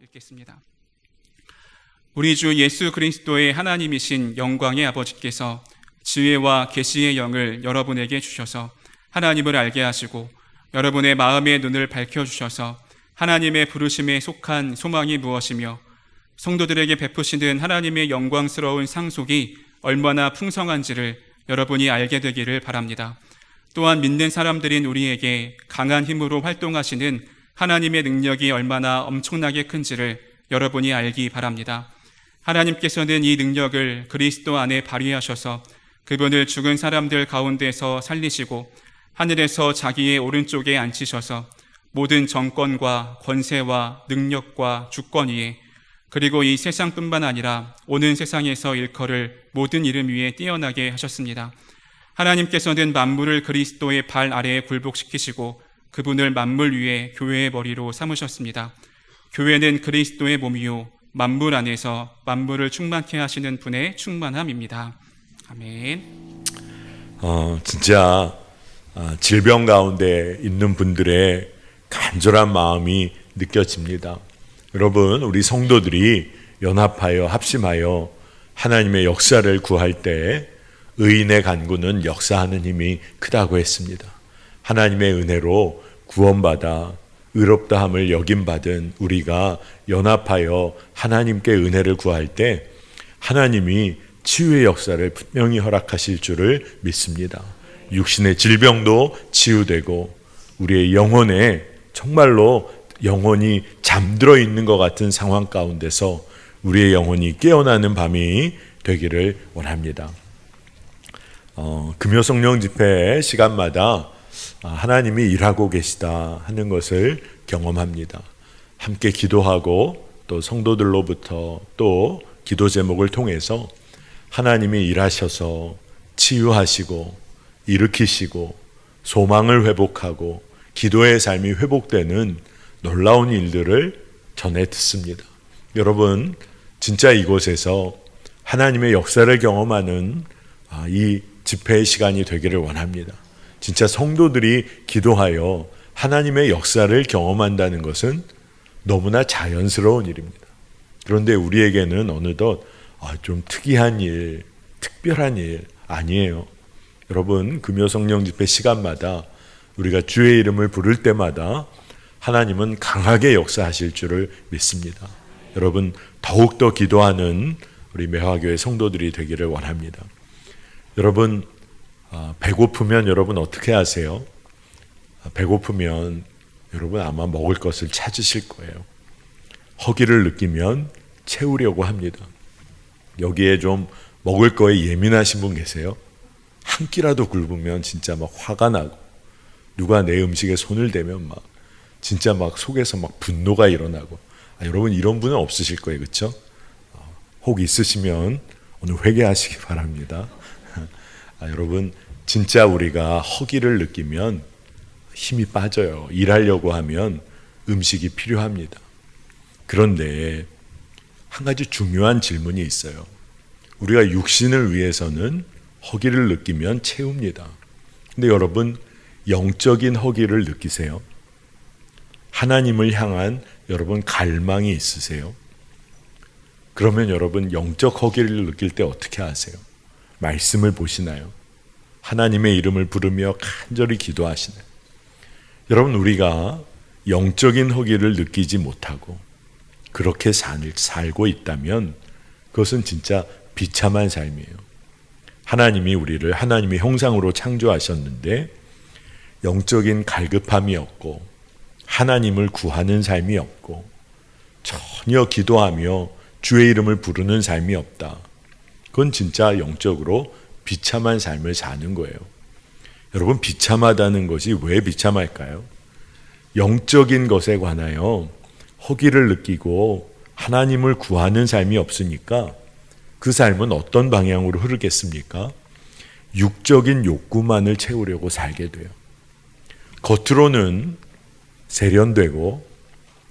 읽겠습니다. 우리 주 예수 그리스도의 하나님이신 영광의 아버지께서 지혜와 계시의 영을 여러분에게 주셔서 하나님을 알게 하시고 여러분의 마음의 눈을 밝혀주셔서 하나님의 부르심에 속한 소망이 무엇이며 성도들에게 베푸시는 하나님의 영광스러운 상속이 얼마나 풍성한지를 여러분이 알게 되기를 바랍니다. 또한 믿는 사람들인 우리에게 강한 힘으로 활동하시는 하나님의 능력이 얼마나 엄청나게 큰지를 여러분이 알기 바랍니다. 하나님께서는 이 능력을 그리스도 안에 발휘하셔서 그분을 죽은 사람들 가운데서 살리시고 하늘에서 자기의 오른쪽에 앉히셔서 모든 정권과 권세와 능력과 주권 위에 그리고 이 세상뿐만 아니라 오는 세상에서 일컬을 모든 이름 위에 뛰어나게 하셨습니다. 하나님께서는 만물을 그리스도의 발 아래에 굴복시키시고 그분을 만물 위에 교회의 머리로 삼으셨습니다. 교회는 그리스도의 몸이요 만물 안에서 만물을 충만케 하시는 분의 충만함입니다. 아멘. 진짜 질병 가운데 있는 분들의 간절한 마음이 느껴집니다. 여러분, 우리 성도들이 연합하여 합심하여 하나님의 역사를 구할 때 의인의 간구는 역사하는 힘이 크다고 했습니다. 하나님의 은혜로 구원받아 의롭다함을 여김받은 우리가 연합하여 하나님께 은혜를 구할 때 하나님이 치유의 역사를 분명히 허락하실 줄을 믿습니다. 육신의 질병도 치유되고 우리의 영혼에 정말로 영혼이 잠들어 있는 것 같은 상황 가운데서 우리의 영혼이 깨어나는 밤이 되기를 원합니다. 금요성령 집회 시간마다 하나님이 일하고 계시다 하는 것을 경험합니다. 함께 기도하고 또 성도들로부터 또 기도 제목을 통해서 하나님이 일하셔서 치유하시고 일으키시고 소망을 회복하고 기도의 삶이 회복되는 놀라운 일들을 전해 듣습니다. 여러분, 진짜 이곳에서 하나님의 역사를 경험하는 이 집회의 시간이 되기를 원합니다. 진짜 성도들이 기도하여 하나님의 역사를 경험한다는 것은 너무나 자연스러운 일입니다. 그런데 우리에게는 어느덧 좀 특이한 일, 특별한 일 아니에요. 여러분, 금요성령 집회 시간마다 우리가 주의 이름을 부를 때마다 하나님은 강하게 역사하실 줄을 믿습니다. 여러분, 더욱더 기도하는 우리 매화교회 성도들이 되기를 원합니다. 여러분, 배고프면 여러분 어떻게 하세요? 배고프면 여러분 아마 먹을 것을 찾으실 거예요. 허기를 느끼면 채우려고 합니다. 여기에 좀 먹을 거에 예민하신 분 계세요? 한 끼라도 굶으면 진짜 막 화가 나고 누가 내 음식에 손을 대면 막 진짜 막 속에서 막 분노가 일어나고 여러분 이런 분은 없으실 거예요. 그렇죠? 혹 있으시면 오늘 회개하시기 바랍니다. 여러분 진짜 우리가 허기를 느끼면 힘이 빠져요. 일하려고 하면 음식이 필요합니다. 그런데 한 가지 중요한 질문이 있어요. 우리가 육신을 위해서는 허기를 느끼면 채웁니다. 근데 여러분 영적인 허기를 느끼세요? 하나님을 향한 여러분 갈망이 있으세요? 그러면 여러분 영적 허기를 느낄 때 어떻게 하세요? 말씀을 보시나요? 하나님의 이름을 부르며 간절히 기도하시나요? 여러분 우리가 영적인 허기를 느끼지 못하고 그렇게 살고 있다면 그것은 진짜 비참한 삶이에요. 하나님이 우리를 하나님의 형상으로 창조하셨는데 영적인 갈급함이 없고 하나님을 구하는 삶이 없고 전혀 기도하며 주의 이름을 부르는 삶이 없다. 그건 진짜 영적으로 비참한 삶을 사는 거예요. 여러분 비참하다는 것이 왜 비참할까요? 영적인 것에 관하여 허기를 느끼고 하나님을 구하는 삶이 없으니까 그 삶은 어떤 방향으로 흐르겠습니까? 육적인 욕구만을 채우려고 살게 돼요. 겉으로는 세련되고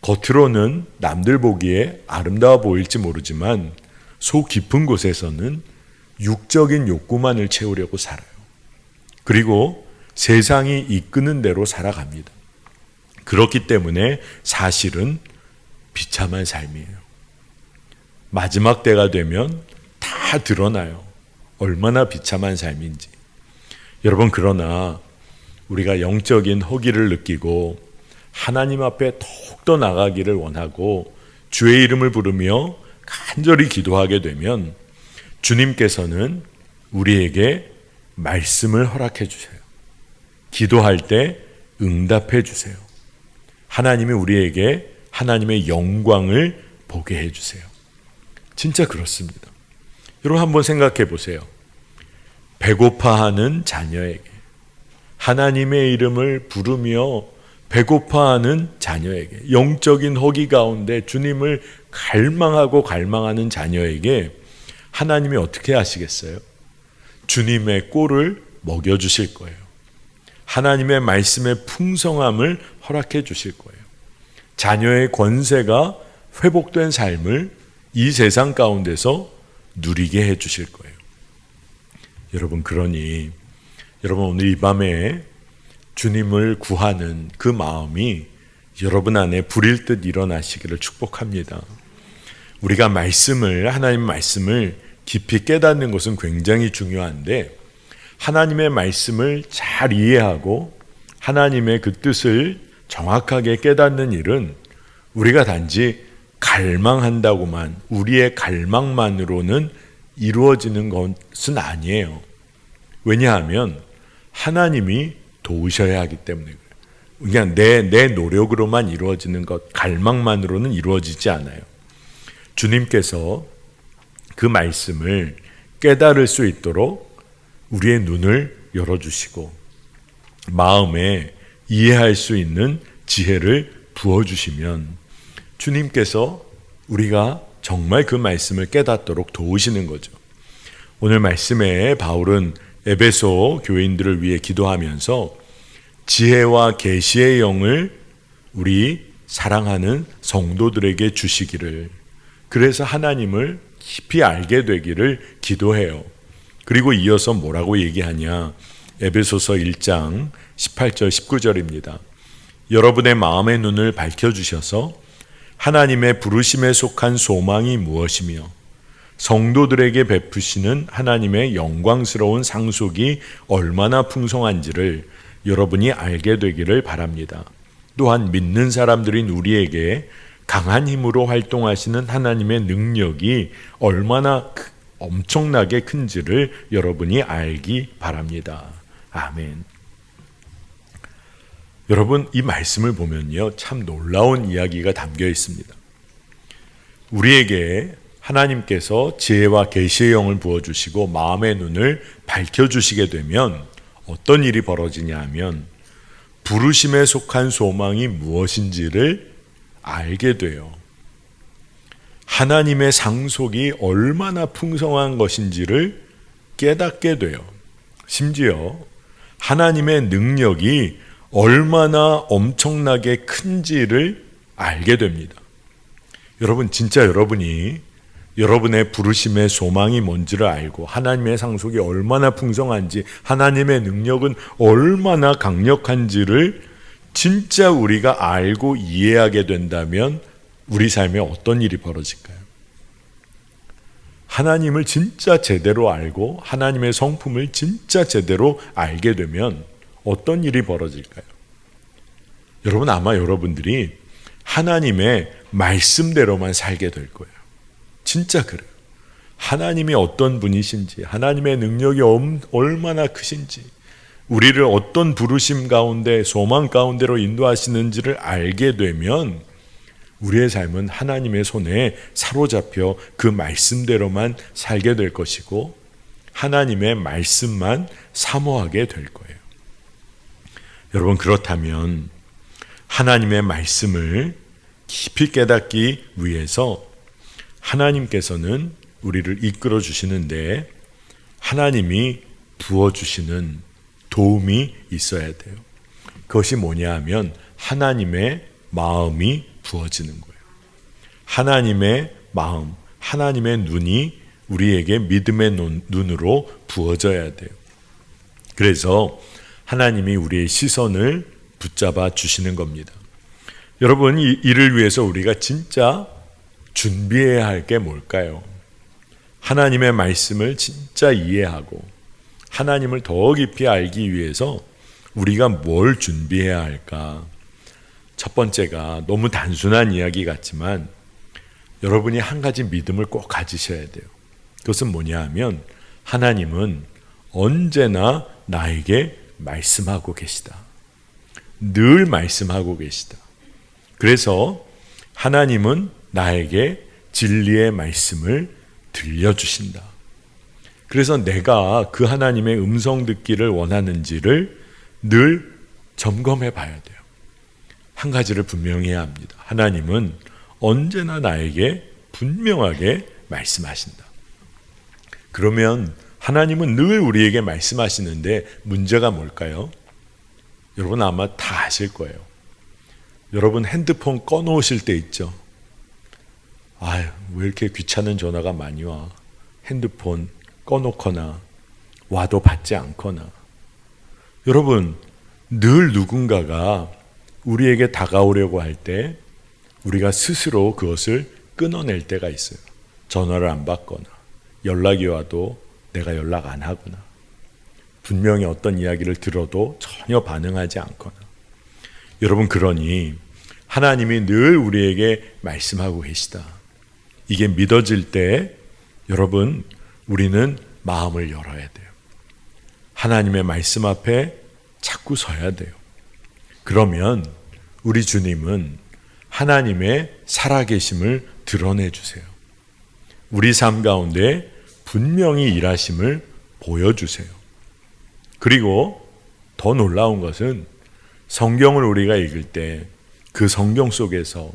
겉으로는 남들 보기에 아름다워 보일지 모르지만 속 깊은 곳에서는 육적인 욕구만을 채우려고 살아요. 그리고 세상이 이끄는 대로 살아갑니다. 그렇기 때문에 사실은 비참한 삶이에요. 마지막 때가 되면 다 드러나요. 얼마나 비참한 삶인지. 여러분, 그러나 우리가 영적인 허기를 느끼고 하나님 앞에 더욱더 나가기를 원하고 주의 이름을 부르며 간절히 기도하게 되면 주님께서는 우리에게 말씀을 허락해 주세요. 기도할 때 응답해 주세요. 하나님이 우리에게 하나님의 영광을 보게 해 주세요. 진짜 그렇습니다. 여러분, 한번 생각해 보세요. 배고파하는 자녀에게, 하나님의 이름을 부르며 배고파하는 자녀에게, 영적인 허기 가운데 주님을 갈망하는 자녀에게 하나님이 어떻게 하시겠어요? 주님의 꼴을 먹여주실 거예요. 하나님의 말씀의 풍성함을 허락해 주실 거예요. 자녀의 권세가 회복된 삶을 이 세상 가운데서 누리게 해 주실 거예요. 여러분, 그러니 여러분, 오늘 이 밤에 주님을 구하는 그 마음이 여러분 안에 불일 듯 일어나시기를 축복합니다. 우리가 하나님의 말씀을 깊이 깨닫는 것은 굉장히 중요한데, 하나님의 말씀을 잘 이해하고 하나님의 그 뜻을 정확하게 깨닫는 일은 우리가 단지 갈망한다고만, 우리의 갈망만으로는 이루어지는 것은 아니에요. 왜냐하면 하나님이 도우셔야 하기 때문에 그래요. 그냥 내 노력으로만 이루어지는 것, 갈망만으로는 이루어지지 않아요. 주님께서 그 말씀을 깨달을 수 있도록 우리의 눈을 열어주시고 마음에 이해할 수 있는 지혜를 부어주시면 주님께서 우리가 정말 그 말씀을 깨닫도록 도우시는 거죠. 오늘 말씀에 바울은 에베소 교인들을 위해 기도하면서 지혜와 계시의 영을 우리 사랑하는 성도들에게 주시기를, 그래서 하나님을 깊이 알게 되기를 기도해요. 그리고 이어서 뭐라고 얘기하냐? 에베소서 1장 18절 19절입니다. 여러분의 마음의 눈을 밝혀주셔서 하나님의 부르심에 속한 소망이 무엇이며 성도들에게 베푸시는 하나님의 영광스러운 상속이 얼마나 풍성한지를 여러분이 알게 되기를 바랍니다. 또한 믿는 사람들인 우리에게 강한 힘으로 활동하시는 하나님의 능력이 얼마나 엄청나게 큰지를 여러분이 알기 바랍니다. 아멘. 여러분, 이 말씀을 보면요, 참 놀라운 이야기가 담겨 있습니다. 우리에게 하나님께서 지혜와 계시의 영을 부어주시고 마음의 눈을 밝혀주시게 되면 어떤 일이 벌어지냐 하면 부르심에 속한 소망이 무엇인지를 알게 돼요. 하나님의 상속이 얼마나 풍성한 것인지를 깨닫게 돼요. 심지어 하나님의 능력이 얼마나 엄청나게 큰지를 알게 됩니다. 여러분, 진짜 여러분이 여러분의 부르심의 소망이 뭔지를 알고 하나님의 상속이 얼마나 풍성한지, 하나님의 능력은 얼마나 강력한지를 진짜 우리가 알고 이해하게 된다면 우리 삶에 어떤 일이 벌어질까요? 하나님을 진짜 제대로 알고 하나님의 성품을 진짜 제대로 알게 되면 어떤 일이 벌어질까요? 여러분, 아마 여러분들이 하나님의 말씀대로만 살게 될 거예요. 진짜 그래요. 하나님이 어떤 분이신지, 하나님의 능력이 얼마나 크신지, 우리를 어떤 부르심 가운데, 소망 가운데로 인도하시는지를 알게 되면 우리의 삶은 하나님의 손에 사로잡혀 그 말씀대로만 살게 될 것이고 하나님의 말씀만 사모하게 될 거예요. 여러분, 그렇다면 하나님의 말씀을 깊이 깨닫기 위해서 하나님께서는 우리를 이끌어 주시는데 하나님이 부어주시는 도움이 있어야 돼요. 그것이 뭐냐 하면 하나님의 마음이 부어지는 거예요. 하나님의 마음, 하나님의 눈이 우리에게 믿음의 눈으로 부어져야 돼요. 그래서 하나님이 우리의 시선을 붙잡아 주시는 겁니다. 여러분, 이를 위해서 우리가 진짜 준비해야 할 게 뭘까요? 하나님의 말씀을 진짜 이해하고 하나님을 더 깊이 알기 위해서 우리가 뭘 준비해야 할까? 첫 번째가 너무 단순한 이야기 같지만 여러분이 한 가지 믿음을 꼭 가지셔야 돼요. 그것은 뭐냐 하면 하나님은 언제나 나에게 말씀하고 계시다. 늘 말씀하고 계시다. 그래서 하나님은 나에게 진리의 말씀을 들려주신다. 그래서 내가 그 하나님의 음성 듣기를 원하는지를 늘 점검해 봐야 돼요. 한 가지를 분명히 해야 합니다. 하나님은 언제나 나에게 분명하게 말씀하신다. 그러면 하나님은 늘 우리에게 말씀하시는데 문제가 뭘까요? 여러분 아마 다 아실 거예요. 여러분 핸드폰 꺼놓으실 때 있죠? 아유, 왜 이렇게 귀찮은 전화가 많이 와? 핸드폰 꺼놓거나 와도 받지 않거나. 여러분, 늘 누군가가 우리에게 다가오려고 할 때 우리가 스스로 그것을 끊어낼 때가 있어요. 전화를 안 받거나 연락이 와도 내가 연락 안 하거나 분명히 어떤 이야기를 들어도 전혀 반응하지 않거나. 여러분, 그러니 하나님이 늘 우리에게 말씀하고 계시다. 이게 믿어질 때 여러분, 우리는 마음을 열어야 돼요. 하나님의 말씀 앞에 자꾸 서야 돼요. 그러면 우리 주님은 하나님의 살아계심을 드러내주세요. 우리 삶 가운데 분명히 일하심을 보여주세요. 그리고 더 놀라운 것은 성경을 우리가 읽을 때 그 성경 속에서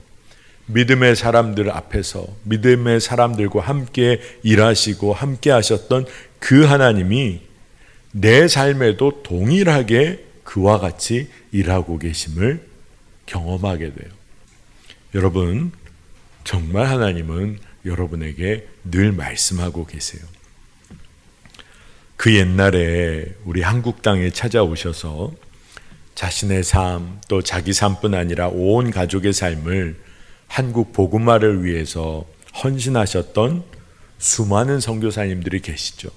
믿음의 사람들 앞에서 믿음의 사람들과 함께 일하시고 함께 하셨던 그 하나님이 내 삶에도 동일하게 그와 같이 일하고 계심을 경험하게 돼요. 여러분, 정말 하나님은 여러분에게 늘 말씀하고 계세요. 그 옛날에 우리 한국 땅에 찾아오셔서 자신의 삶, 또 자기 삶뿐 아니라 온 가족의 삶을 한국 복음화를 위해서 헌신하셨던 수많은 선교사님들이 계시죠.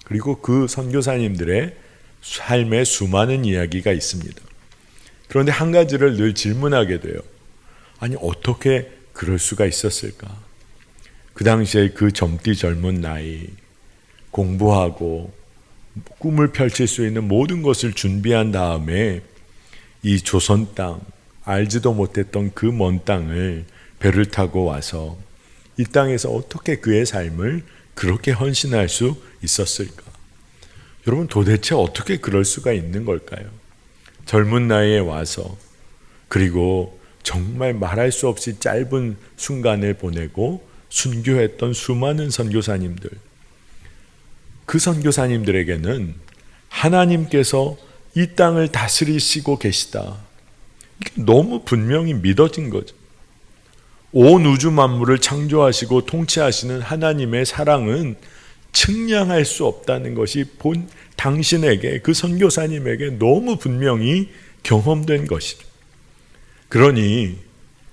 그리고 그 선교사님들의 삶의 수많은 이야기가 있습니다. 그런데 한 가지를 늘 질문하게 돼요. 아니, 어떻게 그럴 수가 있었을까? 그 당시에 그 젊디 젊은 나이, 공부하고 꿈을 펼칠 수 있는 모든 것을 준비한 다음에 이 조선 땅, 알지도 못했던 그 먼 땅을 배를 타고 와서 이 땅에서 어떻게 그의 삶을 그렇게 헌신할 수 있었을까? 여러분, 도대체 어떻게 그럴 수가 있는 걸까요? 젊은 나이에 와서, 그리고 정말 말할 수 없이 짧은 순간을 보내고 순교했던 수많은 선교사님들, 그 선교사님들에게는 하나님께서 이 땅을 다스리시고 계시다, 이게 너무 분명히 믿어진 거죠. 온 우주 만물을 창조하시고 통치하시는 하나님의 사랑은 측량할 수 없다는 것이 당신에게, 그 선교사님에게 너무 분명히 경험된 것이죠. 그러니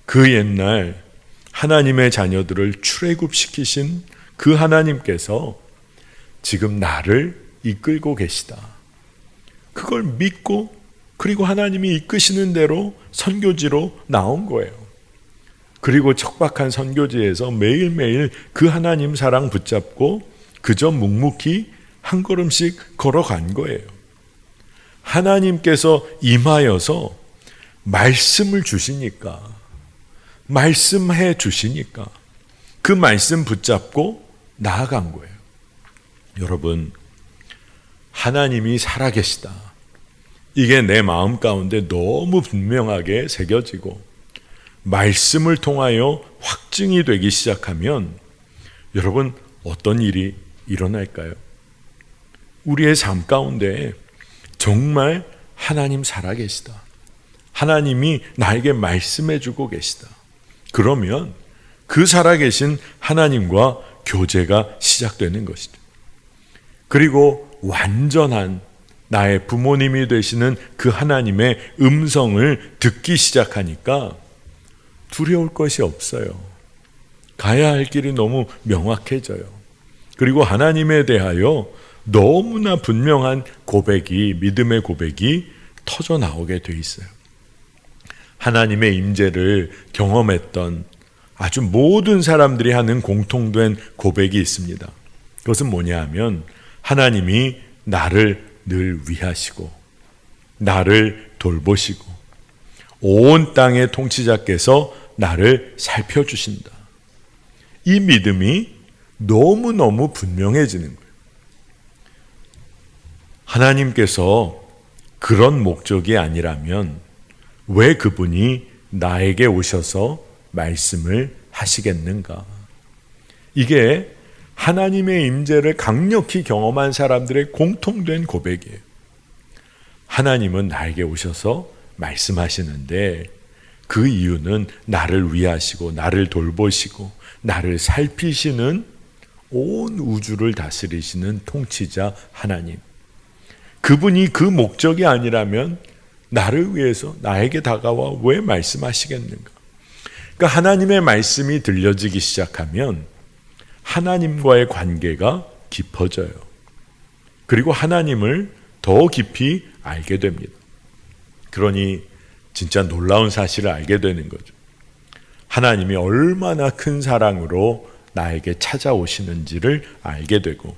그 옛날 하나님의 자녀들을 출애굽시키신 그 하나님께서 지금 나를 이끌고 계시다. 그걸 믿고, 그리고 하나님이 이끄시는 대로 선교지로 나온 거예요. 그리고 척박한 선교지에서 매일매일 그 하나님 사랑 붙잡고 그저 묵묵히 한 걸음씩 걸어간 거예요. 하나님께서 임하여서 말씀을 주시니까, 말씀해 주시니까 그 말씀 붙잡고 나아간 거예요. 여러분, 하나님이 살아계시다, 이게 내 마음 가운데 너무 분명하게 새겨지고 말씀을 통하여 확증이 되기 시작하면 여러분, 어떤 일이 일어날까요? 우리의 삶 가운데 정말 하나님 살아계시다, 하나님이 나에게 말씀해 주고 계시다. 그러면 그 살아계신 하나님과 교제가 시작되는 것이죠. 그리고 완전한 나의 부모님이 되시는 그 하나님의 음성을 듣기 시작하니까 두려울 것이 없어요. 가야 할 길이 너무 명확해져요. 그리고 하나님에 대하여 너무나 분명한 고백이, 믿음의 고백이 터져 나오게 돼 있어요. 하나님의 임재를 경험했던 아주 모든 사람들이 하는 공통된 고백이 있습니다. 그것은 뭐냐 하면 하나님이 나를 늘 위하시고 나를 돌보시고 온 땅의 통치자께서 나를 살펴주신다. 이 믿음이 너무너무 분명해지는 거예요. 하나님께서 그런 목적이 아니라면 왜 그분이 나에게 오셔서 말씀을 하시겠는가? 이게 하나님의 임재를 강력히 경험한 사람들의 공통된 고백이에요. 하나님은 나에게 오셔서 말씀하시는데 그 이유는 나를 위하시고 나를 돌보시고 나를 살피시는 온 우주를 다스리시는 통치자 하나님. 그분이 그 목적이 아니라면 나를 위해서 나에게 다가와 왜 말씀하시겠는가? 그러니까 하나님의 말씀이 들려지기 시작하면 하나님과의 관계가 깊어져요. 그리고 하나님을 더 깊이 알게 됩니다. 그러니 진짜 놀라운 사실을 알게 되는 거죠. 하나님이 얼마나 큰 사랑으로 나에게 찾아오시는지를 알게 되고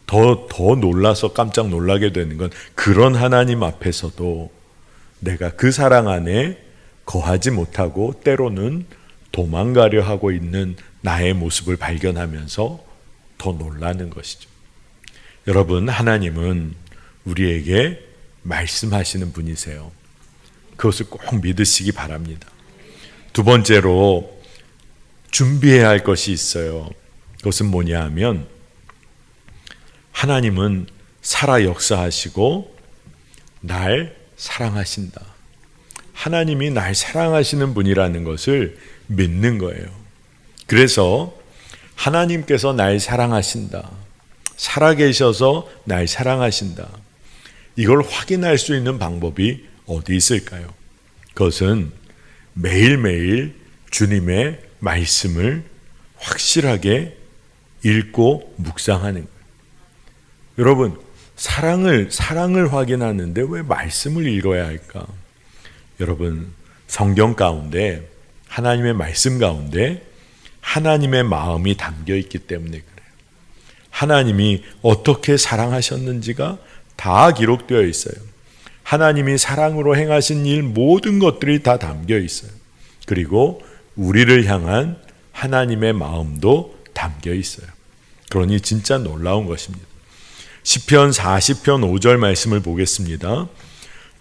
더 놀라서 깜짝 놀라게 되는 건 그런 하나님 앞에서도 내가 그 사랑 안에 거하지 못하고 때로는 도망가려 하고 있는 나의 모습을 발견하면서 더 놀라는 것이죠. 여러분, 하나님은 우리에게 말씀하시는 분이세요. 그것을 꼭 믿으시기 바랍니다. 두 번째로 준비해야 할 것이 있어요. 그것은 뭐냐 하면 하나님은 살아 역사하시고 날 사랑하신다. 하나님이 날 사랑하시는 분이라는 것을 믿는 거예요. 그래서 하나님께서 날 사랑하신다. 살아계셔서 날 사랑하신다. 이걸 확인할 수 있는 방법이 어디 있을까요? 그것은 매일매일 주님의 말씀을 확실하게 읽고 묵상하는 거예요. 여러분, 사랑을 확인하는데 왜 말씀을 읽어야 할까? 여러분, 성경 가운데 하나님의 말씀 가운데 하나님의 마음이 담겨 있기 때문에 그래요. 하나님이 어떻게 사랑하셨는지가 다 기록되어 있어요. 하나님이 사랑으로 행하신 일 모든 것들이 다 담겨 있어요. 그리고 우리를 향한 하나님의 마음도 담겨 있어요. 그러니 진짜 놀라운 것입니다. 시편 40편 5절 말씀을 보겠습니다.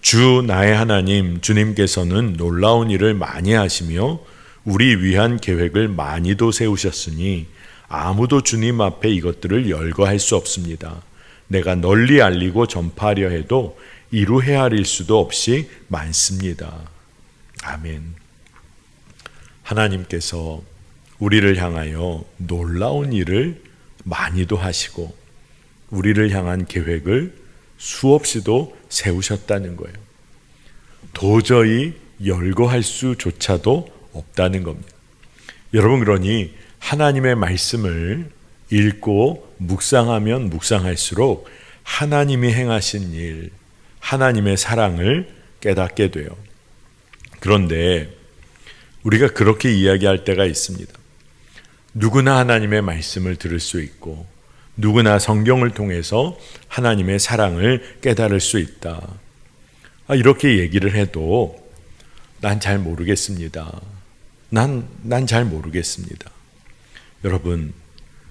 주 나의 하나님 주님께서는 놀라운 일을 많이 하시며 우리 위한 계획을 많이도 세우셨으니 아무도 주님 앞에 이것들을 열거할 수 없습니다. 내가 널리 알리고 전파하려 해도 이루 헤아릴 수도 없이 많습니다. 아멘. 하나님께서 우리를 향하여 놀라운 일을 많이도 하시고 우리를 향한 계획을 수없이도 세우셨다는 거예요. 도저히 열거할 수조차도 없다는 겁니다. 여러분, 그러니 하나님의 말씀을 읽고 묵상하면 묵상할수록 하나님이 행하신 일, 하나님의 사랑을 깨닫게 돼요. 그런데 우리가 그렇게 이야기할 때가 있습니다. 누구나 하나님의 말씀을 들을 수 있고 누구나 성경을 통해서 하나님의 사랑을 깨달을 수 있다. 이렇게 얘기를 해도 난 잘 모르겠습니다. 난 잘 모르겠습니다. 여러분,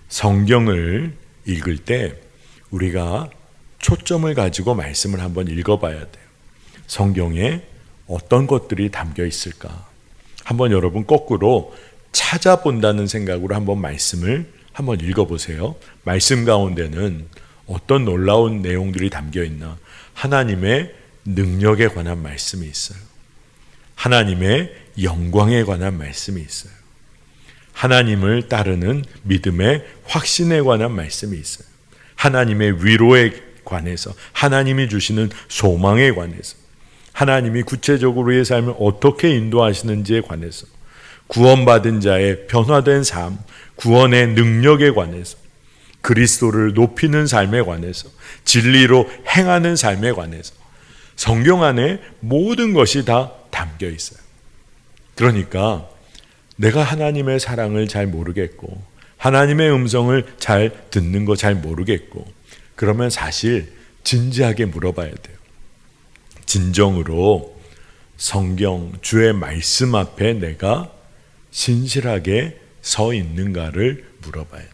성경을 읽을 때 우리가 초점을 가지고 말씀을 한번 읽어봐야 돼요. 성경에 어떤 것들이 담겨 있을까? 한번 여러분 거꾸로 찾아본다는 생각으로 한번 말씀을 한번 읽어보세요. 말씀 가운데는 어떤 놀라운 내용들이 담겨 있나? 하나님의 능력에 관한 말씀이 있어요. 하나님의 영광에 관한 말씀이 있어요. 하나님을 따르는 믿음의 확신에 관한 말씀이 있어요. 하나님의 위로에 관해서, 하나님이 주시는 소망에 관해서, 하나님이 구체적으로 우리의 삶을 어떻게 인도하시는지에 관해서 구원받은 자의 변화된 삶, 구원의 능력에 관해서, 그리스도를 높이는 삶에 관해서, 진리로 행하는 삶에 관해서 성경 안에 모든 것이 다 담겨 있어요. 그러니까 내가 하나님의 사랑을 잘 모르겠고 하나님의 음성을 잘 듣는 거 잘 모르겠고 그러면 사실 진지하게 물어봐야 돼요. 진정으로 성경, 주의 말씀 앞에 내가 신실하게 서 있는가를 물어봐야 돼요.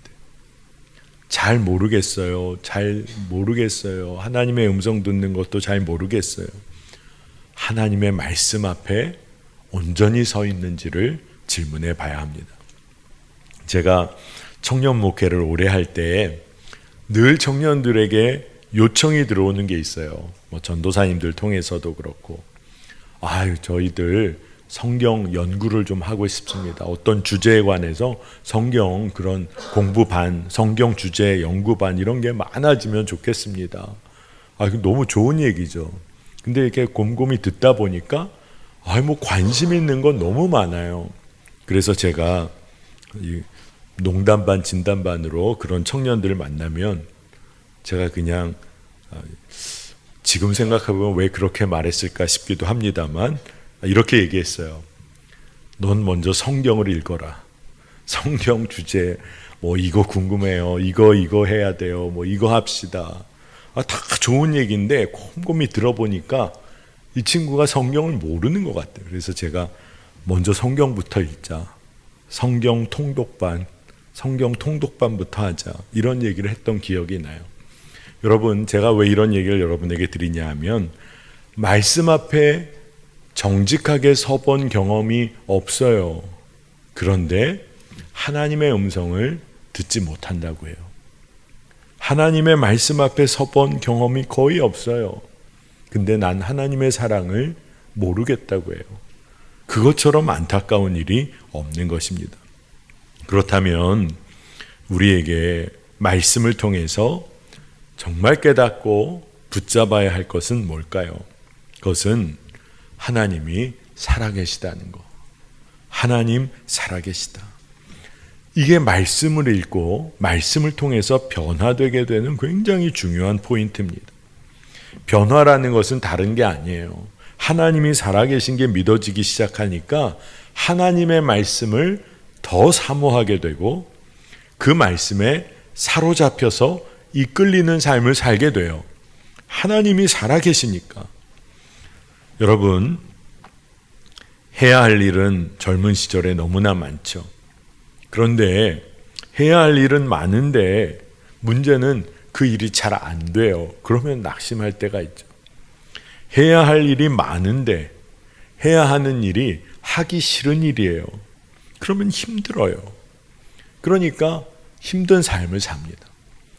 잘 모르겠어요. 잘 모르겠어요. 하나님의 음성 듣는 것도 잘 모르겠어요. 하나님의 말씀 앞에 온전히 서 있는지를 질문해 봐야 합니다. 제가 청년 목회를 오래 할 때 늘 청년들에게 요청이 들어오는 게 있어요. 전도사님들 통해서도 그렇고, 저희들 성경 연구를 좀 하고 싶습니다. 어떤 주제에 관해서 성경 그런 공부반, 성경 주제 연구반 이런 게 많아지면 좋겠습니다. 너무 좋은 얘기죠. 근데 이렇게 곰곰이 듣다 보니까 관심 있는 건 너무 많아요. 그래서 제가 농담반 진담반으로 그런 청년들을 만나면 제가 그냥 지금 생각해보면 왜 그렇게 말했을까 싶기도 합니다만 이렇게 얘기했어요. 넌 먼저 성경을 읽어라. 성경 주제 이거 궁금해요. 이거 해야 돼요. 이거 합시다. 다 좋은 얘기인데 곰곰이 들어보니까 이 친구가 성경을 모르는 것 같아요. 그래서 제가 먼저 성경부터 읽자. 성경 통독반부터 하자. 이런 얘기를 했던 기억이 나요. 여러분, 제가 왜 이런 얘기를 여러분에게 드리냐 하면 말씀 앞에 정직하게 서본 경험이 없어요. 그런데 하나님의 음성을 듣지 못한다고 해요. 하나님의 말씀 앞에 서본 경험이 거의 없어요. 근데 난 하나님의 사랑을 모르겠다고 해요. 그것처럼 안타까운 일이 없는 것입니다. 그렇다면 우리에게 말씀을 통해서 정말 깨닫고 붙잡아야 할 것은 뭘까요? 그것은 하나님이 살아계시다는 것. 하나님 살아계시다. 이게 말씀을 읽고 말씀을 통해서 변화되게 되는 굉장히 중요한 포인트입니다. 변화라는 것은 다른 게 아니에요. 하나님이 살아계신 게 믿어지기 시작하니까 하나님의 말씀을 더 사모하게 되고 그 말씀에 사로잡혀서 이끌리는 삶을 살게 돼요. 하나님이 살아계시니까. 여러분, 해야 할 일은 젊은 시절에 너무나 많죠. 그런데 해야 할 일은 많은데 문제는 그 일이 잘 안 돼요. 그러면 낙심할 때가 있죠. 해야 할 일이 많은데 해야 하는 일이 하기 싫은 일이에요. 그러면 힘들어요. 그러니까 힘든 삶을 삽니다.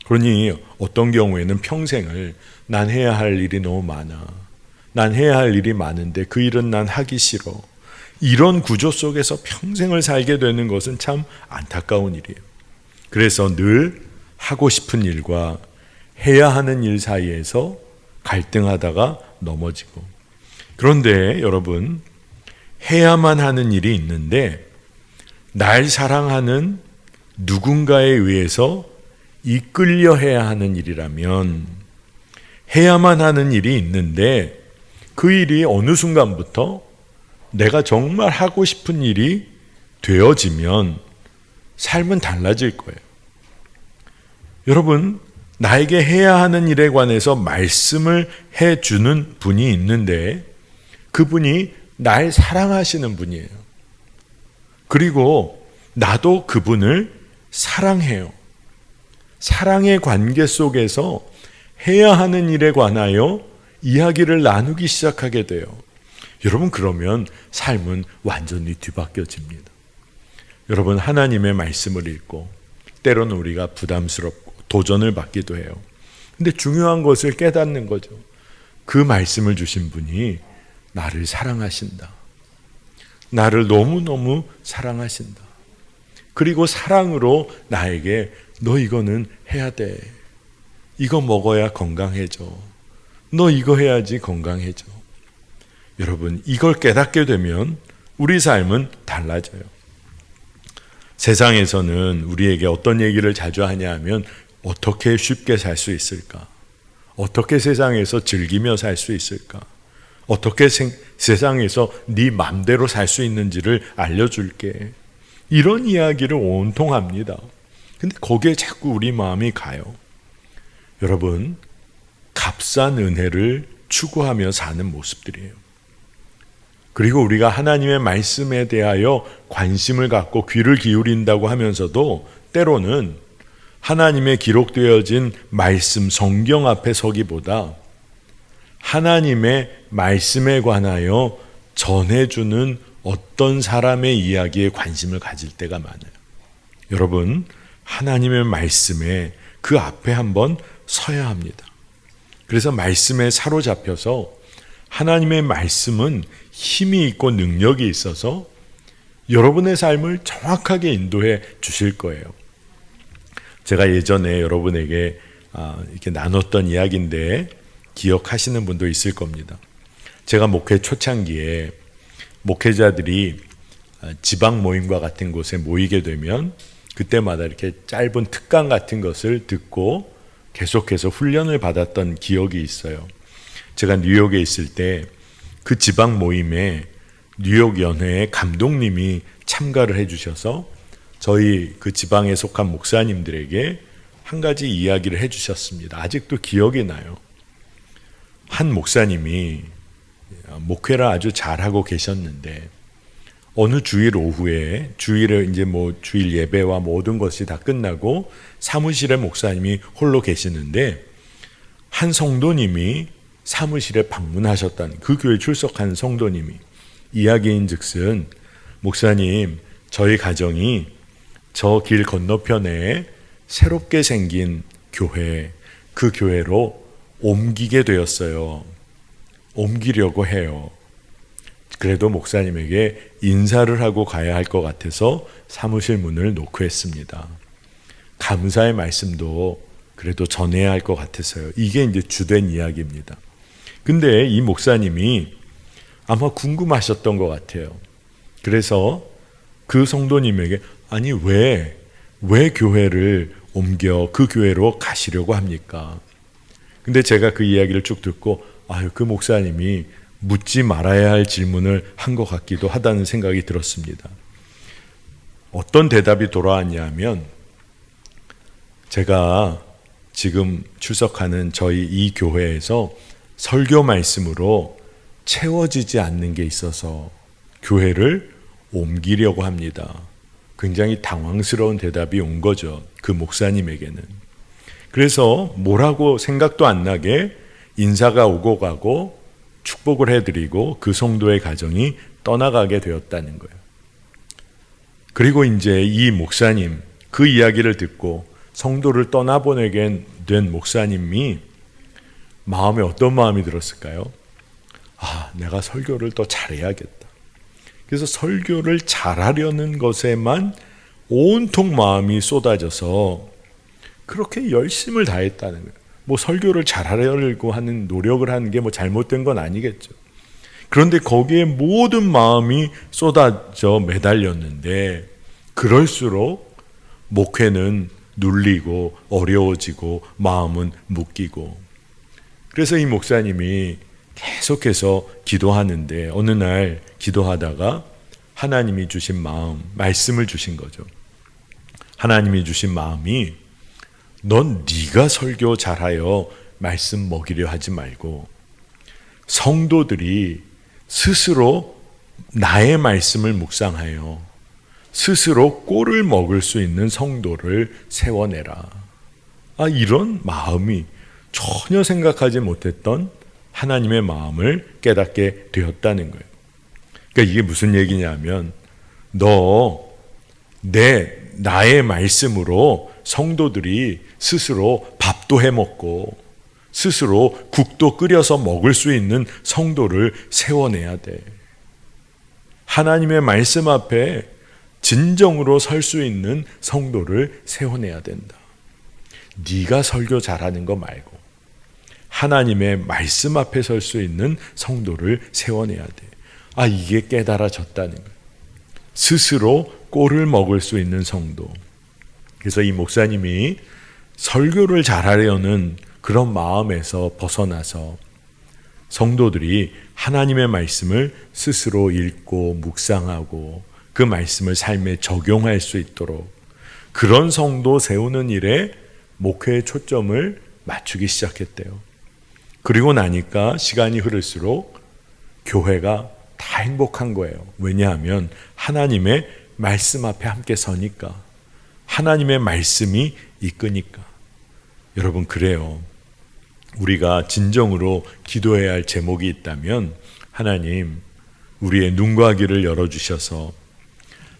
그러니 어떤 경우에는 평생을 난 해야 할 일이 너무 많아. 난 해야 할 일이 많은데 그 일은 난 하기 싫어. 이런 구조 속에서 평생을 살게 되는 것은 참 안타까운 일이에요. 그래서 늘 하고 싶은 일과 해야 하는 일 사이에서 갈등하다가 넘어지고. 그런데 여러분, 해야만 하는 일이 있는데 날 사랑하는 누군가에 의해서 이끌려 해야 하는 일이라면, 해야만 하는 일이 있는데 그 일이 어느 순간부터 내가 정말 하고 싶은 일이 되어지면 삶은 달라질 거예요. 여러분, 나에게 해야 하는 일에 관해서 말씀을 해주는 분이 있는데 그분이 날 사랑하시는 분이에요. 그리고 나도 그분을 사랑해요. 사랑의 관계 속에서 해야 하는 일에 관하여 이야기를 나누기 시작하게 돼요. 여러분, 그러면 삶은 완전히 뒤바뀌어집니다. 여러분, 하나님의 말씀을 읽고 때로는 우리가 부담스럽고 도전을 받기도 해요. 근데 중요한 것을 깨닫는 거죠. 그 말씀을 주신 분이 나를 사랑하신다. 나를 너무너무 사랑하신다. 그리고 사랑으로 나에게 너 이거는 해야 돼. 이거 먹어야 건강해져. 너 이거 해야지 건강해져. 여러분, 이걸 깨닫게 되면 우리 삶은 달라져요. 세상에서는 우리에게 어떤 얘기를 자주 하냐 하면 어떻게 쉽게 살 수 있을까? 어떻게 세상에서 즐기며 살 수 있을까? 어떻게 세상에서 네 맘대로 살 수 있는지를 알려줄게. 이런 이야기를 온통 합니다. 근데 거기에 자꾸 우리 마음이 가요. 여러분, 값싼 은혜를 추구하며 사는 모습들이에요. 그리고 우리가 하나님의 말씀에 대하여 관심을 갖고 귀를 기울인다고 하면서도 때로는 하나님의 기록되어진 말씀, 성경 앞에 서기보다 하나님의 말씀에 관하여 전해주는 어떤 사람의 이야기에 관심을 가질 때가 많아요. 여러분, 하나님의 말씀에 그 앞에 한번 서야 합니다. 그래서 말씀에 사로잡혀서 하나님의 말씀은 힘이 있고 능력이 있어서 여러분의 삶을 정확하게 인도해 주실 거예요. 제가 예전에 여러분에게 이렇게 나눴던 이야기인데 기억하시는 분도 있을 겁니다. 제가 목회 초창기에 목회자들이 지방 모임과 같은 곳에 모이게 되면 그때마다 이렇게 짧은 특강 같은 것을 듣고 계속해서 훈련을 받았던 기억이 있어요. 제가 뉴욕에 있을 때 그 지방 모임에 뉴욕 연회의 감독님이 참가를 해주셔서 저희 그 지방에 속한 목사님들에게 한 가지 이야기를 해주셨습니다. 아직도 기억이 나요. 한 목사님이 목회를 아주 잘하고 계셨는데 어느 주일 오후에 주일에 이제 주일 예배와 모든 것이 다 끝나고 사무실에 목사님이 홀로 계시는데 한 성도님이 사무실에 방문하셨다는, 그 교회에 출석한 성도님이 이야기인즉슨 목사님, 저희 가정이 저 길 건너편에 새롭게 생긴 교회, 그 교회로 옮기게 되었어요. 옮기려고 해요. 그래도 목사님에게 인사를 하고 가야 할 것 같아서 사무실 문을 놓고 했습니다. 감사의 말씀도 그래도 전해야 할 것 같아서요. 이게 이제 주된 이야기입니다. 근데 이 목사님이 아마 궁금하셨던 것 같아요. 그래서 그 성도님에게 아니 왜 교회를 옮겨 그 교회로 가시려고 합니까? 근데 제가 그 이야기를 쭉 듣고 그 목사님이 묻지 말아야 할 질문을 한 것 같기도 하다는 생각이 들었습니다. 어떤 대답이 돌아왔냐 하면 제가 지금 출석하는 저희 이 교회에서 설교 말씀으로 채워지지 않는 게 있어서 교회를 옮기려고 합니다. 굉장히 당황스러운 대답이 온 거죠. 그 목사님에게는. 그래서 뭐라고 생각도 안 나게 인사가 오고 가고 축복을 해드리고 그 성도의 가정이 떠나가게 되었다는 거예요. 그리고 이제 이 목사님, 그 이야기를 듣고 성도를 떠나보내게 된 목사님이 마음에 어떤 마음이 들었을까요? 내가 설교를 더 잘해야겠다. 그래서 설교를 잘하려는 것에만 온통 마음이 쏟아져서 그렇게 열심을 다했다는 거예요. 설교를 잘하려고 하는 노력을 하는 게 잘못된 건 아니겠죠. 그런데 거기에 모든 마음이 쏟아져 매달렸는데 그럴수록 목회는 눌리고 어려워지고 마음은 묶이고, 그래서 이 목사님이 계속해서 기도하는데 어느 날 기도하다가 하나님이 주신 마음, 말씀을 주신 거죠. 하나님이 주신 마음이 넌 네가 설교 잘하여 말씀 먹이려 하지 말고 성도들이 스스로 나의 말씀을 묵상하여 스스로 꼴을 먹을 수 있는 성도를 세워내라. 이런 마음이 전혀 생각하지 못했던 하나님의 마음을 깨닫게 되었다는 거예요. 그러니까 이게 무슨 얘기냐면 나의 말씀으로 성도들이 스스로 밥도 해먹고 스스로 국도 끓여서 먹을 수 있는 성도를 세워내야 돼. 하나님의 말씀 앞에 진정으로 설 수 있는 성도를 세워내야 된다. 네가 설교 잘하는 거 말고 하나님의 말씀 앞에 설 수 있는 성도를 세워내야 돼. 이게 깨달아졌다는 거예요. 스스로 꼴을 먹을 수 있는 성도. 그래서 이 목사님이 설교를 잘하려는 그런 마음에서 벗어나서 성도들이 하나님의 말씀을 스스로 읽고 묵상하고 그 말씀을 삶에 적용할 수 있도록 그런 성도 세우는 일에 목회의 초점을 맞추기 시작했대요. 그리고 나니까 시간이 흐를수록 교회가 다 행복한 거예요. 왜냐하면 하나님의 말씀 앞에 함께 서니까, 하나님의 말씀이 이끄니까. 여러분, 그래요. 우리가 진정으로 기도해야 할 제목이 있다면 하나님, 우리의 눈과 귀를 열어주셔서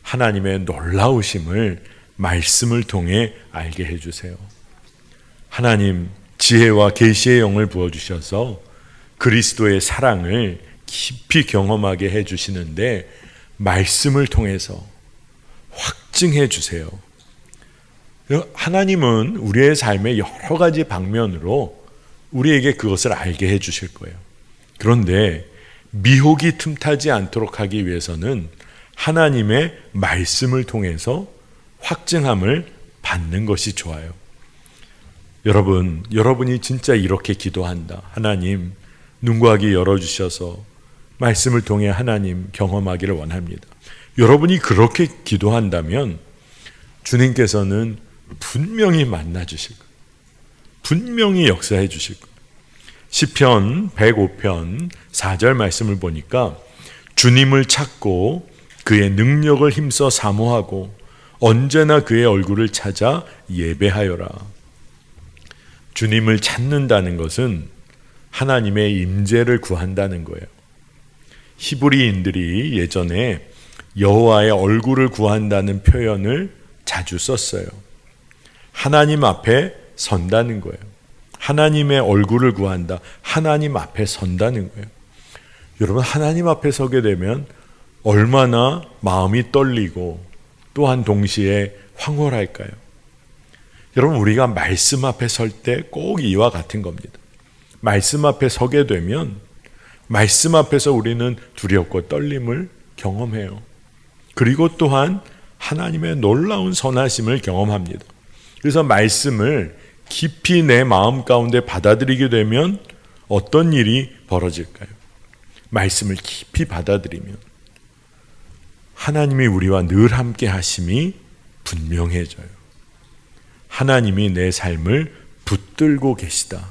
하나님의 놀라우심을 말씀을 통해 알게 해주세요. 하나님, 지혜와 계시의 영을 부어주셔서 그리스도의 사랑을 깊이 경험하게 해주시는데 말씀을 통해서 확증해 주세요. 하나님은 우리의 삶의 여러 가지 방면으로 우리에게 그것을 알게 해 주실 거예요. 그런데 미혹이 틈타지 않도록 하기 위해서는 하나님의 말씀을 통해서 확증함을 받는 것이 좋아요. 여러분이 진짜 이렇게 기도한다. 하나님, 눈과 귀 열어주셔서 말씀을 통해 하나님 경험하기를 원합니다. 여러분이 그렇게 기도한다면 주님께서는 분명히 만나주실 거예요. 분명히 역사해 주실 거예요. 시편 105편 4절 말씀을 보니까 주님을 찾고 그의 능력을 힘써 사모하고 언제나 그의 얼굴을 찾아 예배하여라. 주님을 찾는다는 것은 하나님의 임재를 구한다는 거예요. 히브리인들이 예전에 여호와의 얼굴을 구한다는 표현을 자주 썼어요. 하나님 앞에 선다는 거예요. 하나님의 얼굴을 구한다. 하나님 앞에 선다는 거예요. 여러분, 하나님 앞에 서게 되면 얼마나 마음이 떨리고 또한 동시에 황홀할까요? 여러분, 우리가 말씀 앞에 설 때 꼭 이와 같은 겁니다. 말씀 앞에 서게 되면 말씀 앞에서 우리는 두렵고 떨림을 경험해요. 그리고 또한 하나님의 놀라운 선하심을 경험합니다. 그래서 말씀을 깊이 내 마음 가운데 받아들이게 되면 어떤 일이 벌어질까요? 말씀을 깊이 받아들이면 하나님이 우리와 늘 함께 하심이 분명해져요. 하나님이 내 삶을 붙들고 계시다.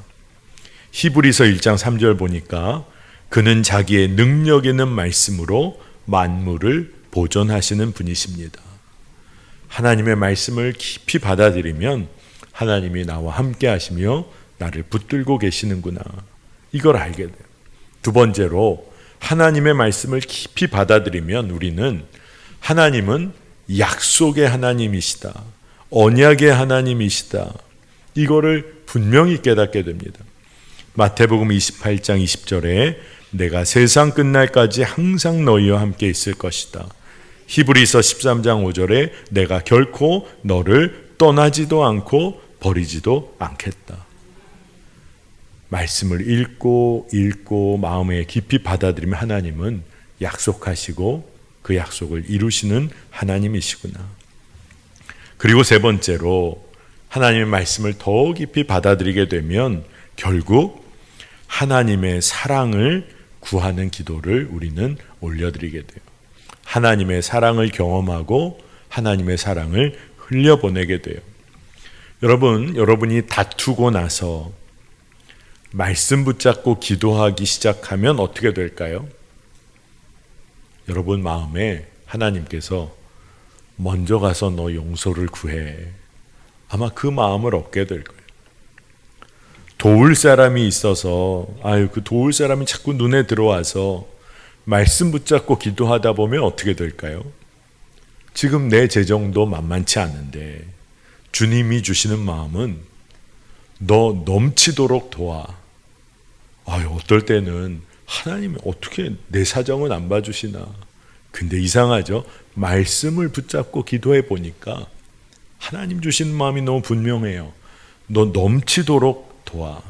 히브리서 1장 3절 보니까 그는 자기의 능력 있는 말씀으로 만물을 보존하시는 분이십니다. 하나님의 말씀을 깊이 받아들이면 하나님이 나와 함께 하시며 나를 붙들고 계시는구나. 이걸 알게 돼요. 두 번째로 하나님의 말씀을 깊이 받아들이면 우리는 하나님은 약속의 하나님이시다. 언약의 하나님이시다. 이거를 분명히 깨닫게 됩니다. 마태복음 28장 20절에 내가 세상 끝날까지 항상 너희와 함께 있을 것이다. 히브리서 13장 5절에 내가 결코 너를 떠나지도 않고 버리지도 않겠다. 말씀을 읽고 마음에 깊이 받아들이면 하나님은 약속하시고 그 약속을 이루시는 하나님이시구나. 그리고 세 번째로 하나님의 말씀을 더 깊이 받아들이게 되면 결국 하나님의 사랑을 구하는 기도를 우리는 올려드리게 돼요. 하나님의 사랑을 경험하고 하나님의 사랑을 흘려보내게 돼요. 여러분이 다투고 나서 말씀 붙잡고 기도하기 시작하면 어떻게 될까요? 여러분 마음에 하나님께서 먼저 가서 너 용서를 구해. 아마 그 마음을 얻게 될 거예요. 도울 사람이 있어서 그 도울 사람이 자꾸 눈에 들어와서 말씀 붙잡고 기도하다 보면 어떻게 될까요? 지금 내 재정도 만만치 않은데 주님이 주시는 마음은 너 넘치도록 도와. 어떨 때는 하나님이 어떻게 내 사정은 안 봐주시나. 근데 이상하죠? 말씀을 붙잡고 기도해 보니까 하나님 주시는 마음이 너무 분명해요. 너 넘치도록 도와.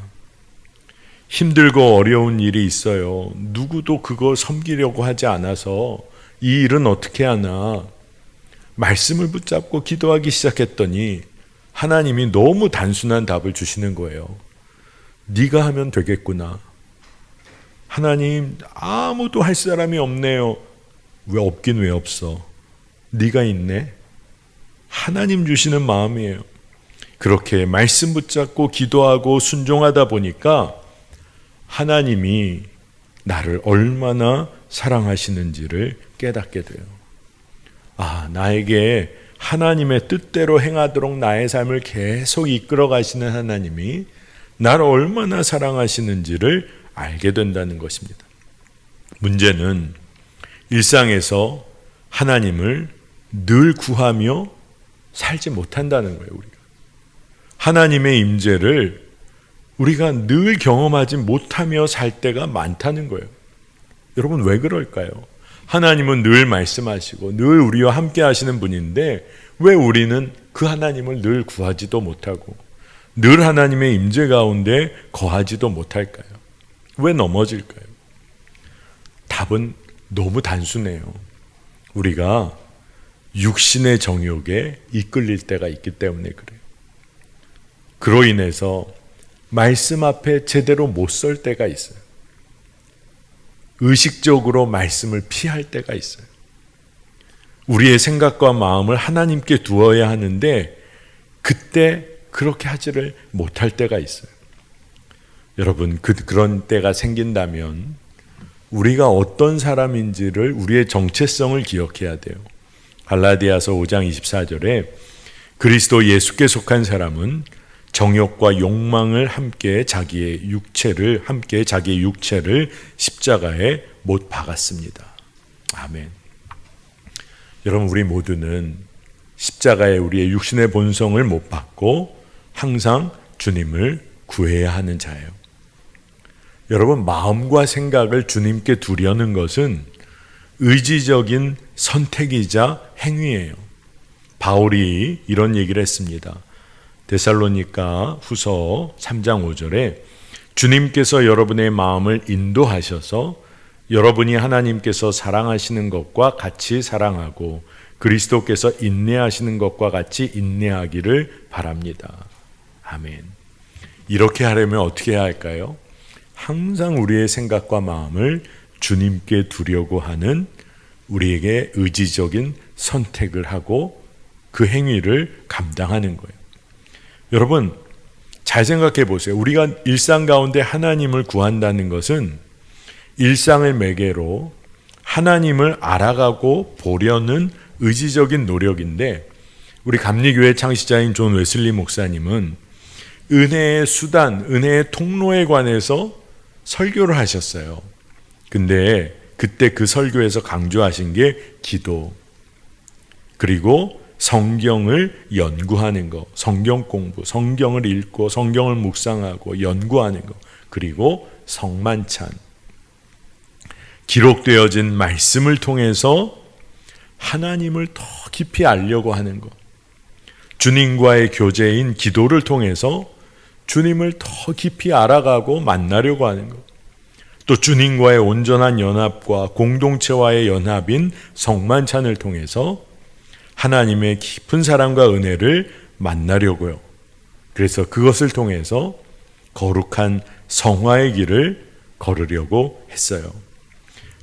힘들고 어려운 일이 있어요. 누구도 그거 섬기려고 하지 않아서 이 일은 어떻게 하나. 말씀을 붙잡고 기도하기 시작했더니 하나님이 너무 단순한 답을 주시는 거예요. 네가 하면 되겠구나. 하나님, 아무도 할 사람이 없네요. 왜 없긴 왜 없어? 네가 있네. 하나님 주시는 마음이에요. 그렇게 말씀 붙잡고 기도하고 순종하다 보니까 하나님이 나를 얼마나 사랑하시는지를 깨닫게 돼요. 나에게 하나님의 뜻대로 행하도록 나의 삶을 계속 이끌어 가시는 하나님이 나를 얼마나 사랑하시는지를 알게 된다는 것입니다. 문제는 일상에서 하나님을 늘 구하며 살지 못한다는 거예요. 우리가 하나님의 임재를 우리가 늘 경험하지 못하며 살 때가 많다는 거예요. 여러분, 왜 그럴까요? 하나님은 늘 말씀하시고 늘 우리와 함께 하시는 분인데 왜 우리는 그 하나님을 늘 구하지도 못하고 늘 하나님의 임재 가운데 거하지도 못할까요? 왜 넘어질까요? 답은 너무 단순해요. 우리가 육신의 정욕에 이끌릴 때가 있기 때문에 그래요. 그로 인해서 말씀 앞에 제대로 못 설 때가 있어요. 의식적으로 말씀을 피할 때가 있어요. 우리의 생각과 마음을 하나님께 두어야 하는데 그때 그렇게 하지를 못할 때가 있어요. 여러분, 그런 때가 생긴다면 우리가 어떤 사람인지를, 우리의 정체성을 기억해야 돼요. 갈라디아서 5장 24절에 그리스도 예수께 속한 사람은 정욕과 욕망을 함께 자기의 육체를 십자가에 못 박았습니다. 아멘. 여러분, 우리 모두는 십자가에 우리의 육신의 본성을 못 박고 항상 주님을 구해야 하는 자예요. 여러분, 마음과 생각을 주님께 두려는 것은 의지적인 선택이자 행위예요. 바울이 이런 얘기를 했습니다. 데살로니가 후서 3장 5절에 주님께서 여러분의 마음을 인도하셔서 여러분이 하나님께서 사랑하시는 것과 같이 사랑하고 그리스도께서 인내하시는 것과 같이 인내하기를 바랍니다. 아멘. 이렇게 하려면 어떻게 해야 할까요? 항상 우리의 생각과 마음을 주님께 두려고 하는 우리에게 의지적인 선택을 하고 그 행위를 감당하는 거예요. 여러분, 잘 생각해 보세요. 우리가 일상 가운데 하나님을 구한다는 것은 일상을 매개로 하나님을 알아가고 보려는 의지적인 노력인데, 우리 감리교회 창시자인 존 웨슬리 목사님은 은혜의 수단, 은혜의 통로에 관해서 설교를 하셨어요. 근데 그때 그 설교에서 강조하신 게 기도, 그리고 성경을 연구하는 것, 성경 공부, 성경을 읽고 성경을 묵상하고 연구하는 것, 그리고 성만찬, 기록되어진 말씀을 통해서 하나님을 더 깊이 알려고 하는 것, 주님과의 교제인 기도를 통해서 주님을 더 깊이 알아가고 만나려고 하는 것, 또 주님과의 온전한 연합과 공동체와의 연합인 성만찬을 통해서 하나님의 깊은 사랑과 은혜를 만나려고요. 그래서 그것을 통해서 거룩한 성화의 길을 걸으려고 했어요.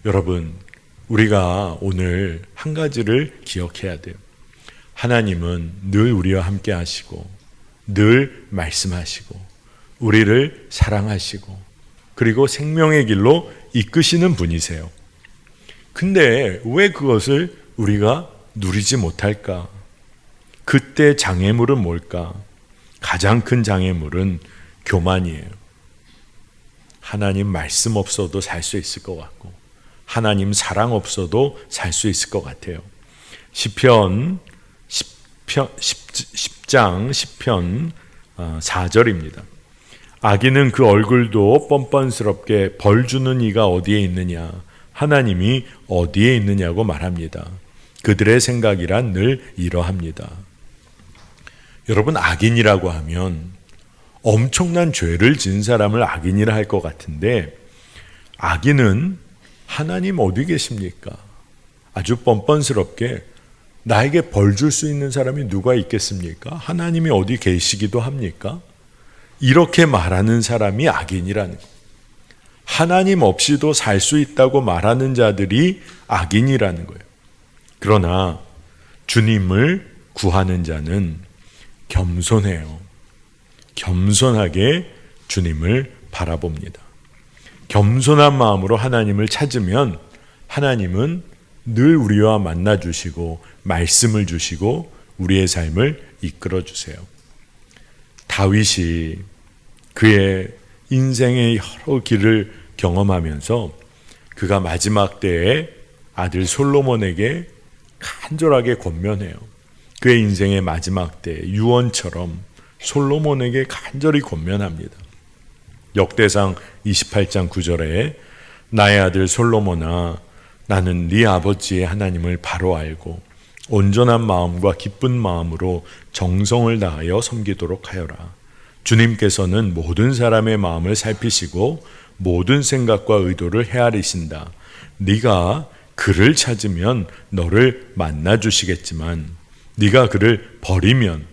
여러분, 우리가 오늘 한 가지를 기억해야 돼요. 하나님은 늘 우리와 함께 하시고 늘 말씀하시고 우리를 사랑하시고 그리고 생명의 길로 이끄시는 분이세요. 근데 왜 그것을 우리가 누리지 못할까? 그때 장애물은 뭘까? 가장 큰 장애물은 교만이에요. 하나님 말씀 없어도 살 수 있을 것 같고 하나님 사랑 없어도 살 수 있을 것 같아요. 시편 10장 10편 4절입니다. 악인은 그 얼굴도 뻔뻔스럽게 벌 주는 이가 어디에 있느냐, 하나님이 어디에 있느냐고 말합니다. 그들의 생각이란 늘 이러합니다. 여러분, 악인이라고 하면 엄청난 죄를 지은 사람을 악인이라 할 것 같은데, 악인은 하나님 어디 계십니까? 아주 뻔뻔스럽게 나에게 벌 줄 수 있는 사람이 누가 있겠습니까? 하나님이 어디 계시기도 합니까? 이렇게 말하는 사람이 악인이라는 거예요. 하나님 없이도 살 수 있다고 말하는 자들이 악인이라는 거예요. 그러나 주님을 구하는 자는 겸손해요. 겸손하게 주님을 바라봅니다. 겸손한 마음으로 하나님을 찾으면 하나님은 늘 우리와 만나 주시고 말씀을 주시고 우리의 삶을 이끌어 주세요. 다윗이 그의 인생의 여러 길을 경험하면서 그가 마지막 때에 아들 솔로몬에게 간절하게 권면해요. 그의 인생의 마지막 때 유언처럼 솔로몬에게 간절히 권면합니다. 역대상 28장 9절에 나의 아들 솔로몬아, 나는 네 아버지의 하나님을 바로 알고 온전한 마음과 기쁜 마음으로 정성을 다하여 섬기도록 하여라. 주님께서는 모든 사람의 마음을 살피시고 모든 생각과 의도를 헤아리신다. 네가 그를 찾으면 너를 만나 주시겠지만 네가 그를 버리면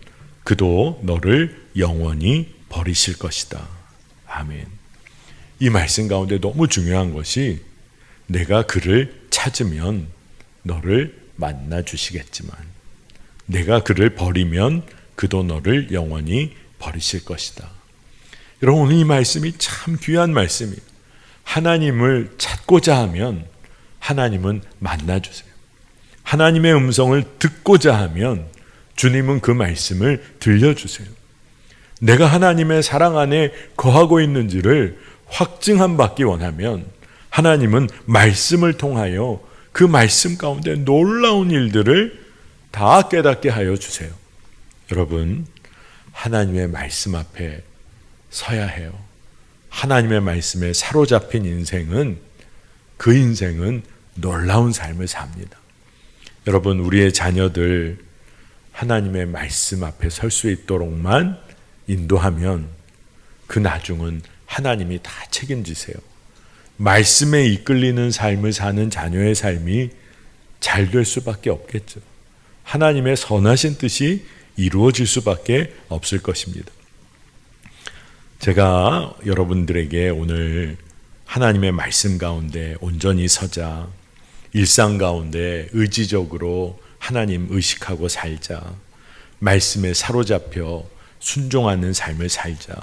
그도 너를 영원히 버리실 것이다. 아멘. 이 말씀 가운데 너무 중요한 것이 내가 그를 찾으면 너를 만나 주시겠지만 내가 그를 버리면 그도 너를 영원히 버리실 것이다. 여러분, 오늘 이 말씀이 참 귀한 말씀이에요. 하나님을 찾고자 하면 하나님은 만나 주세요. 하나님의 음성을 듣고자 하면 주님은 그 말씀을 들려주세요. 내가 하나님의 사랑 안에 거하고 있는지를 확증한 받기 원하면 하나님은 말씀을 통하여 그 말씀 가운데 놀라운 일들을 다 깨닫게 하여 주세요. 여러분, 하나님의 말씀 앞에 서야 해요. 하나님의 말씀에 사로잡힌 인생은 그 인생은 놀라운 삶을 삽니다. 여러분, 우리의 자녀들 하나님의 말씀 앞에 설 수 있도록만 인도하면 그 나중은 하나님이 다 책임지세요. 말씀에 이끌리는 삶을 사는 자녀의 삶이 잘 될 수밖에 없겠죠. 하나님의 선하신 뜻이 이루어질 수밖에 없을 것입니다. 제가 여러분들에게 오늘 하나님의 말씀 가운데 온전히 서자, 일상 가운데 의지적으로 하나님 의식하고 살자, 말씀에 사로잡혀 순종하는 삶을 살자,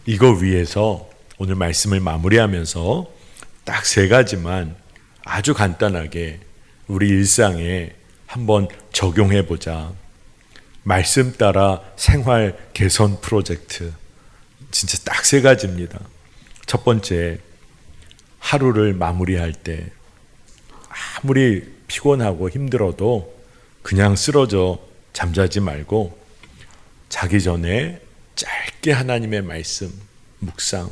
이거 위해서 오늘 말씀을 마무리하면서 딱 3가지만 아주 간단하게 우리 일상에 한번 적용해 보자. 말씀 따라 생활 개선 프로젝트. 진짜 딱 3가지입니다. 첫 번째, 하루를 마무리할 때 아무리 피곤하고 힘들어도 그냥 쓰러져 잠자지 말고 자기 전에 짧게 하나님의 말씀 묵상,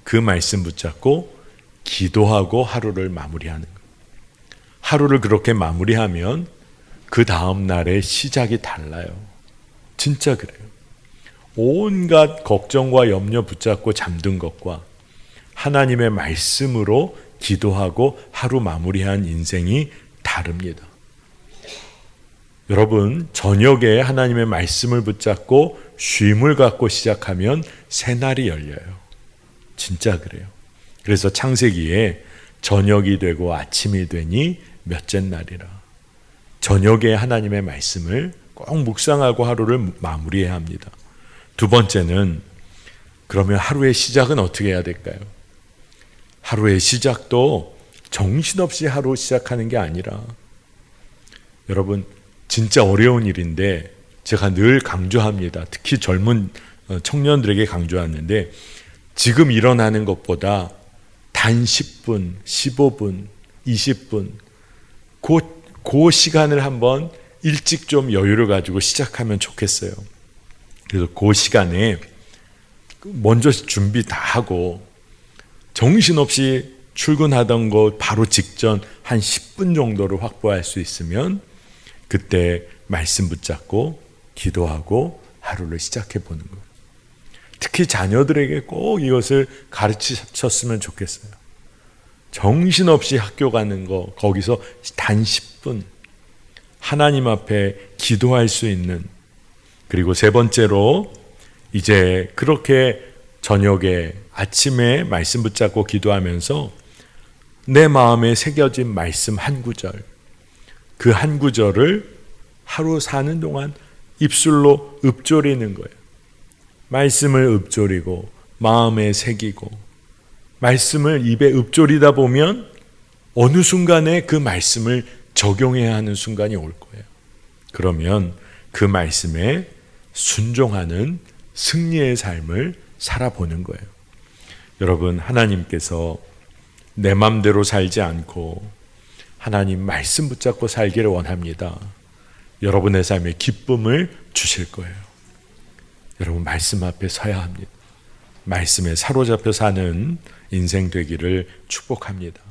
그 말씀 붙잡고 기도하고 하루를 마무리하는 거예요. 하루를 그렇게 마무리하면 그 다음 날의 시작이 달라요. 진짜 그래요. 온갖 걱정과 염려 붙잡고 잠든 것과 하나님의 말씀으로 기도하고 하루 마무리한 인생이 다릅니다. 여러분, 저녁에 하나님의 말씀을 붙잡고 쉼을 갖고 시작하면 새날이 열려요. 진짜 그래요. 그래서 창세기에 저녁이 되고 아침이 되니 몇째 날이라. 저녁에 하나님의 말씀을 꼭 묵상하고 하루를 마무리해야 합니다. 2번째는, 그러면 하루의 시작은 어떻게 해야 될까요? 하루의 시작도 정신없이 하루 시작하는 게 아니라, 여러분, 진짜 어려운 일인데 제가 늘 강조합니다. 특히 젊은 청년들에게 강조하는데, 지금 일어나는 것보다 단 10분, 15분, 20분 그 시간을 한번 일찍 좀 여유를 가지고 시작하면 좋겠어요. 그래서 그 시간에 먼저 준비 다 하고 정신없이 출근하던 것 바로 직전 한 10분 정도를 확보할 수 있으면 그때 말씀 붙잡고 기도하고 하루를 시작해 보는 거예요. 특히 자녀들에게 꼭 이것을 가르치셨으면 좋겠어요. 정신없이 학교 가는 거, 거기서 단 10분 하나님 앞에 기도할 수 있는, 그리고 세 번째로 이제 그렇게 저녁에 아침에 말씀 붙잡고 기도하면서 내 마음에 새겨진 말씀 한 구절, 그 한 구절을 하루 사는 동안 입술로 읊조리는 거예요. 말씀을 읊조리고 마음에 새기고 말씀을 입에 읊조리다 보면 어느 순간에 그 말씀을 적용해야 하는 순간이 올 거예요. 그러면 그 말씀에 순종하는 승리의 삶을 살아보는 거예요. 여러분, 하나님께서 내 맘대로 살지 않고 하나님 말씀 붙잡고 살기를 원합니다. 여러분의 삶에 기쁨을 주실 거예요. 여러분, 말씀 앞에 서야 합니다. 말씀에 사로잡혀 사는 인생 되기를 축복합니다.